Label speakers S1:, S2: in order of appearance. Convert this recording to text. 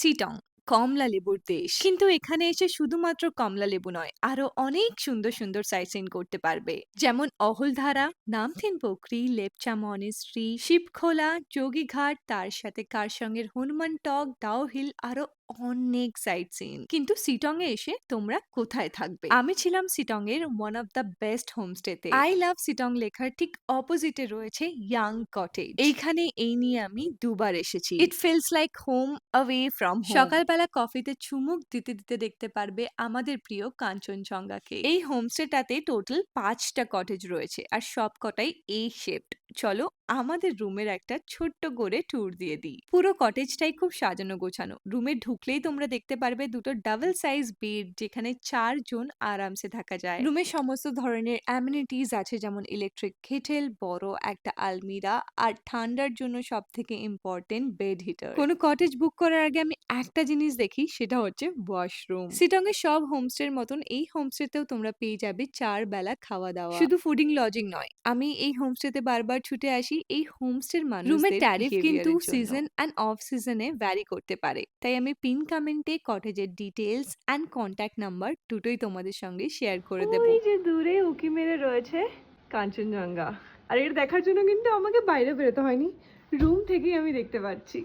S1: সিটং কমলা লেবুর দেশ। কিন্তু এখানে এসে শুধুমাত্র কমলা লেবু নয়, আরো অনেক সুন্দর সুন্দর সাইট সিন করতে পারবে। যেমন অহলধারা, নামথিন পোখরি, লেপচা মনেস্ট্রি, শিবখোলা, যোগীঘাট, তার সাথে কারসঙ্গের হনুমান টক, ডাও হিল, আরো অনেক সাইট সিন। কিন্তু সিটং এ এসে তোমরা কোথায় থাকবে? আমি ছিলাম সিটং এর ওয়ান অফ দ্য বেস্ট হোমস্টেতে। আই লাভ সিটং লেখার ঠিক অপোজিটে রয়েছে ইয়াং কটেজ। এইখানে এই নিয়ে আমি দুবার এসেছি। It feels like home away from home. সকালবেলা কফিতে চুমুক দিতে দিতে দেখতে পারবে আমাদের প্রিয় কাঞ্চনজঙ্ঘাকে। এই হোমস্টেটাতে টোটাল 5টা কটেজ রয়েছে আর সব কটাই এই শেপড। চলো আমাদের রুমের একটা ছোট্ট করে ট্যুর দিয়ে দিই। পুরো কটেজটাই খুব সাজানো গোছানো। রুমে ঢুকলেই তোমরা দেখতে পারবে দুটো ডাবল সাইজ বেড, যেখানে 4 জন আরামসে থাকা যায়। রুমে সমস্ত ধরনের অ্যামিনিটিস আছে, যেমন ইলেকট্রিক কেটেল, বড় একটা আলমিরা, আর ঠান্ডার জন্য সব থেকে ইম্পর্টেন্ট বেড হিটার। কোনো কটেজ বুক করার আগে আমি একটা জিনিস দেখি, সেটা হচ্ছে ওয়াশরুম। সিটং এর সব হোমস্টের মতন এই হোমস্টেতেও তোমরা পেয়ে যাবে 4 বেলা খাওয়া দাওয়া। শুধু ফুডিং লজিং নয়, আমি এই হোমস্টেতে বারবার ছুটে আসি এই হোমস্টের মানুষদের রুমের ট্যারিফ কিন্তু সিজন অ্যান্ড অফ সিজনে ভ্যারি করতে পারে। তাই আমি পিন কমেন্টে কটেজের ডিটেলস অ্যান্ড কন্ট্যাক্ট নাম্বার দুটোই তোমাদের সঙ্গে শেয়ার করে দেবো। ওই যে দূরে উঁকি মেরে রয়েছে কাঞ্চনজঙ্ঘা, আর এটা দেখার জন্য কিন্তু আমাকে বাইরে বেরোতে হয়নি, রুম থেকেই আমি দেখতে পাচ্ছি।